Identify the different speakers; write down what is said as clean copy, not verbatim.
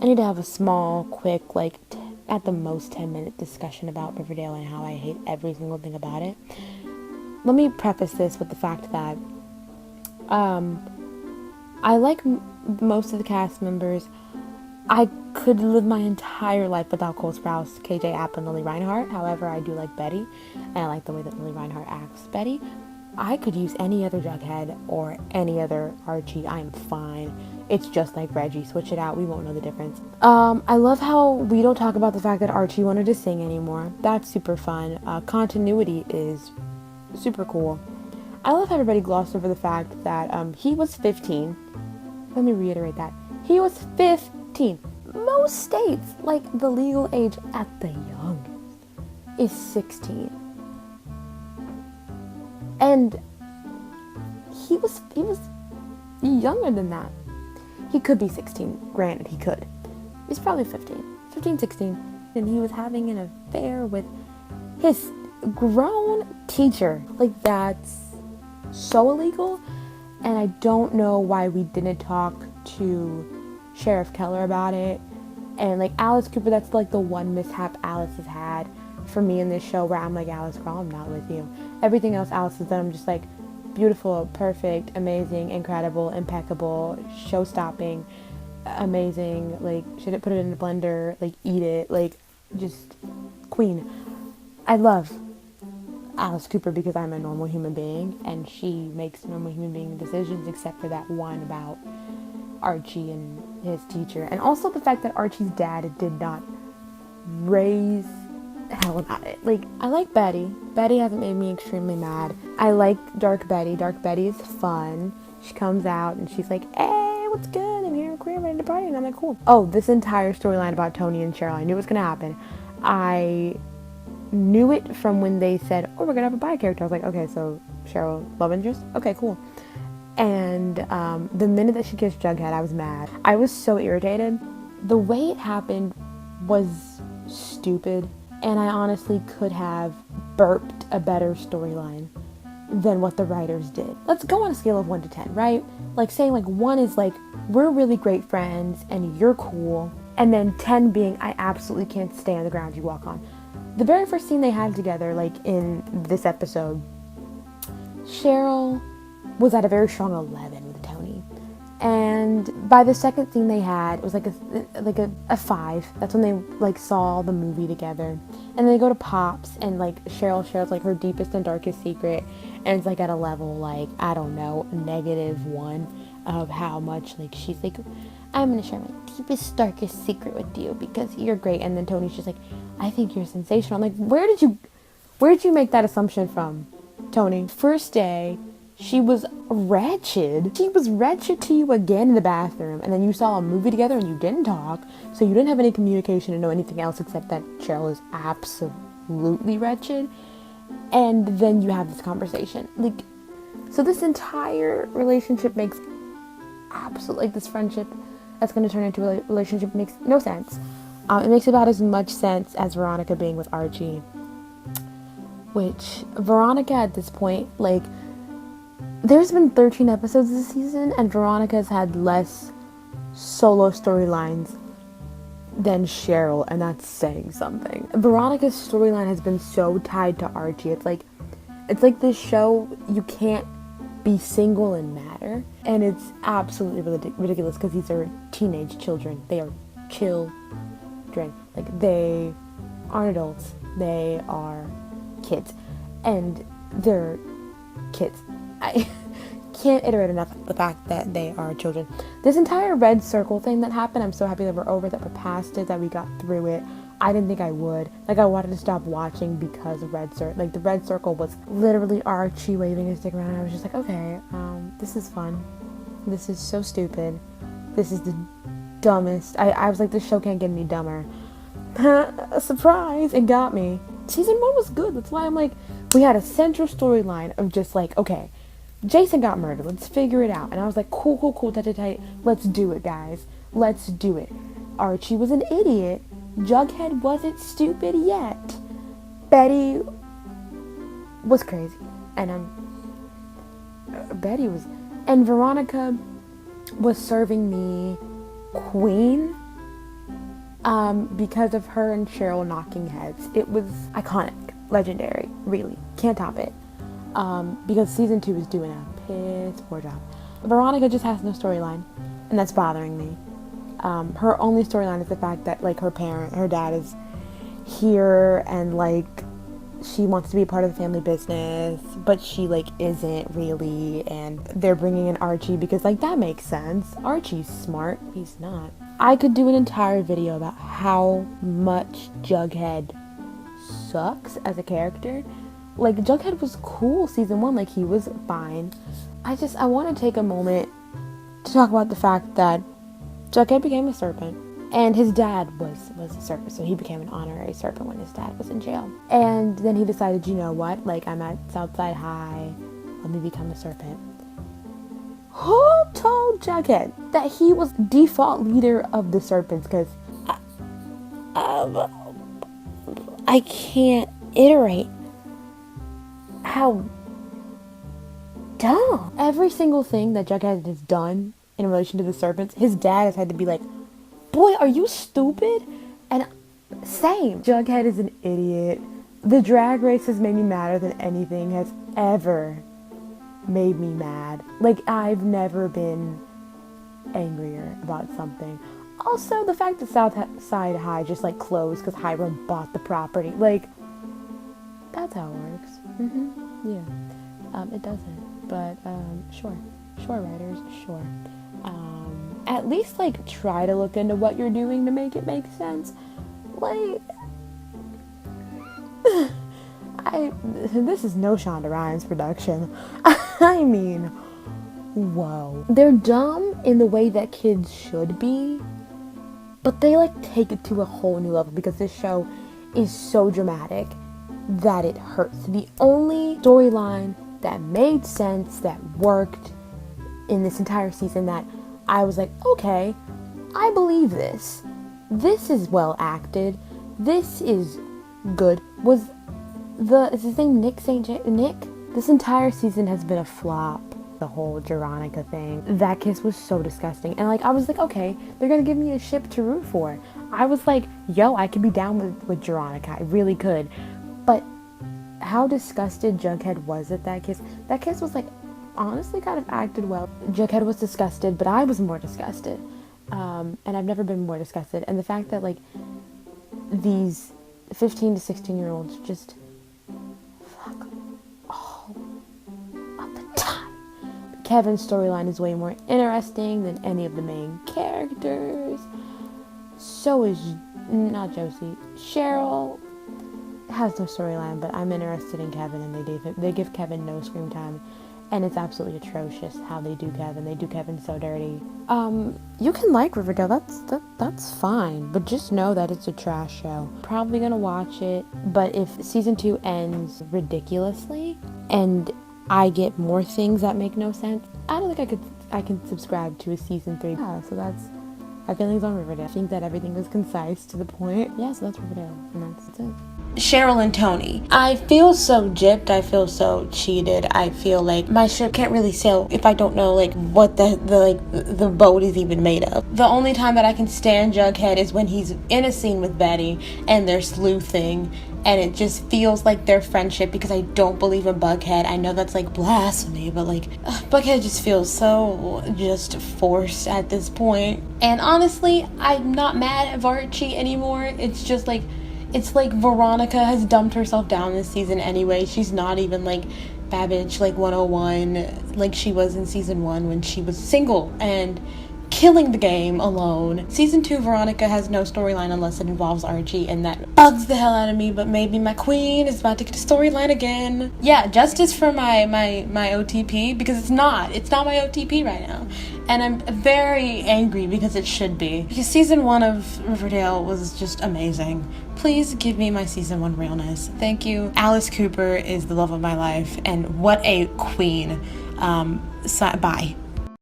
Speaker 1: I need to have a small, quick, like, at the most 10-minute discussion about Riverdale and how I hate every single thing about it. Let me preface this with the fact that I like most of the cast members. I could live my entire life without Cole Sprouse, KJ App, and Lily Reinhart. However, I do like Betty, and I like the way that Lily Reinhart acts Betty. I could use any other Jughead or any other Archie. I'm fine. It's just like Reggie. Switch it out. We won't know the difference. I love how we don't talk about the fact that Archie wanted to sing anymore. That's super fun. Continuity is super cool. I love how everybody glossed over the fact that he was 15. Let me reiterate that. He was 15. Most states, like the legal age at the youngest, is 16. And he was younger than that. He could be 16. Granted, he could. He's probably 15, 16. And he was having an affair with his grown teacher. Like, that's so illegal. And I don't know why we didn't talk to Sheriff Keller about it. And, like, Alice Cooper, that's, like, the one mishap Alice has had for me in this show where I'm like, Alice, girl, I'm not with you. Everything else Alice has done, I'm just like, beautiful, perfect, amazing, incredible, impeccable, show-stopping, amazing, like, should it put it in a blender, like, eat it, like, just queen. I love Alice Cooper because I'm a normal human being, and she makes normal human being decisions, except for that one about Archie and his teacher, and also the fact that Archie's dad did not raise hell about it. Like, I like Betty. Betty hasn't made me extremely mad. I like Dark Betty. Dark Betty is fun. She comes out and she's like, hey, what's good? I'm here in Korea ready to party. And I'm like, cool. Oh, this entire storyline about Tony and Cheryl, I knew it was going to happen. I knew it from when they said, oh, we're going to have a bi character. I was like, okay, so Cheryl, love interest? Okay, cool. And the minute that she kissed Jughead, I was mad. I was so irritated. The way it happened was stupid. And I honestly could have burped a better storyline than what the writers did. Let's go on a scale of 1 to 10, right? Like, saying, like, 1 is like, we're really great friends and you're cool. And then 10 being, I absolutely can't stay on the ground you walk on. The very first scene they had together, like, in this episode, Cheryl was at a very strong 11 with Tony. And by the second scene they had, it was like a 5. That's when they, like, saw the movie together. And then they go to Pops, and, like, Cheryl shares, like, her deepest and darkest secret. And it's, like, at a level, like, I don't know, -1 of how much, like, she's like, I'm gonna share my deepest, darkest secret with you because you're great. And then Tony's just like, I think you're sensational. I'm like, where did you make that assumption from, Tony? First day, she was wretched. She was wretched to you again in the bathroom. And then you saw a movie together and you didn't talk. So you didn't have any communication to know anything else except that Cheryl is absolutely wretched. And then you have this conversation. Like, so this entire relationship makes absolutely, like, this friendship that's going to turn into a relationship makes no sense. It makes about as much sense as Veronica being with Archie. Which, Veronica at this point, like, there's been 13 episodes this season, and Veronica's had less solo storylines than Cheryl, and that's saying something. Veronica's storyline has been so tied to Archie. It's like this show, you can't be single and matter, and it's absolutely ridiculous because these are teenage children. They are children. Like, they aren't adults. They are kids, and they're kids. I can't iterate enough the fact that they are children. This entire red circle thing that happened, I'm so happy that we're over it, that we're past it, that we got through it. I didn't think I would. Like, I wanted to stop watching because of the red circle was literally Archie waving his dick around, and I was just like, okay, this is fun. This is so stupid. This is the dumbest. I was like, this show can't get any dumber. A surprise, it got me. Season 1 was good. That's why I'm like, we had a central storyline of just like, okay, Jason got murdered. Let's figure it out. And I was like, cool, tight. Let's do it, guys. Let's do it. Archie was an idiot. Jughead wasn't stupid yet. Betty was crazy. And and Veronica was serving me queen because of her and Cheryl knocking heads. It was iconic, legendary, really. Can't top it. Because season 2 is doing a piss poor job. Veronica just has no storyline, and that's bothering me. Her only storyline is the fact that, like, her dad is here, and, like, she wants to be a part of the family business, but she, like, isn't really, and they're bringing in Archie because, like, that makes sense. Archie's smart. He's not. I could do an entire video about how much Jughead sucks as a character. Like, Jughead was cool season 1, like, he was fine. I want to take a moment to talk about the fact that Jughead became a serpent, and his dad was a serpent, so he became an honorary serpent when his dad was in jail. And then he decided, you know what, like, I'm at Southside High, let me become a serpent. Who told Jughead that he was default leader of the serpents? Because I can't iterate how dumb. Every single thing that Jughead has done in relation to the serpents, his dad has had to be like, boy, are you stupid? And same. Jughead is an idiot. The drag race has made me madder than anything has ever made me mad. Like, I've never been angrier about something. Also, the fact that Southside High just, like, closed because Hiram bought the property. Like, that's how it works. Yeah. It doesn't. But, sure. Sure, writers. Sure. At least, like, try to look into what you're doing to make it make sense. Like, this is no Shonda Rhimes production. I mean, whoa. They're dumb in the way that kids should be, but they, like, take it to a whole new level because this show is so dramatic that it hurts. The only storyline that made sense, that worked in this entire season, that I was like, okay, I believe this. This is well acted. This is good. Is his name Nick St. Nick? This entire season has been a flop. The whole Veronica thing. That kiss was so disgusting. And, like, I was like, okay, they're gonna give me a ship to root for. I was like, yo, I could be down with Veronica. I really could. But how disgusted Jughead was at that kiss was, like, honestly kind of acted well. Jughead was disgusted, but I was more disgusted. And I've never been more disgusted. And the fact that, like, these 15 to 16-year-olds just fuck all of the time. Kevin's storyline is way more interesting than any of the main characters. So is not Josie. Cheryl has no storyline, but I'm interested in Kevin, and they give Kevin no screen time. And it's absolutely atrocious how they do Kevin. They do Kevin so dirty. You can like Riverdale, that's fine. But just know that it's a trash show. Probably gonna watch it, but if season 2 ends ridiculously, and I get more things that make no sense, I don't think I can subscribe to a season 3. Yeah, so that's my feelings on Riverdale. I think that everything was concise to the point. Yeah, so that's Riverdale, and that's it. Cheryl and Tony. I feel so gypped. I feel so cheated. I feel like my ship can't really sail if I don't know, like, what the boat is even made of. The only time that I can stand Jughead is when he's in a scene with Betty and they're sleuthing, and it just feels like their friendship, because I don't believe in Bughead. I know that's, like, blasphemy, but, like, Bughead just feels so just forced at this point. And honestly, I'm not mad at Archie anymore. It's just like, it's like Veronica has dumped herself down this season anyway. She's not even, like, Babbage, like, 101, like she was in season 1 when she was single and killing the game alone. Season 2, Veronica has no storyline unless it involves Archie, and that bugs the hell out of me, but maybe my queen is about to get a storyline again. Yeah, justice for my OTP, because it's not my OTP right now. And I'm very angry because it should be. Because season 1 of Riverdale was just amazing. Please give me my season 1 realness. Thank you. Alice Cooper is the love of my life, and what a queen. Bye.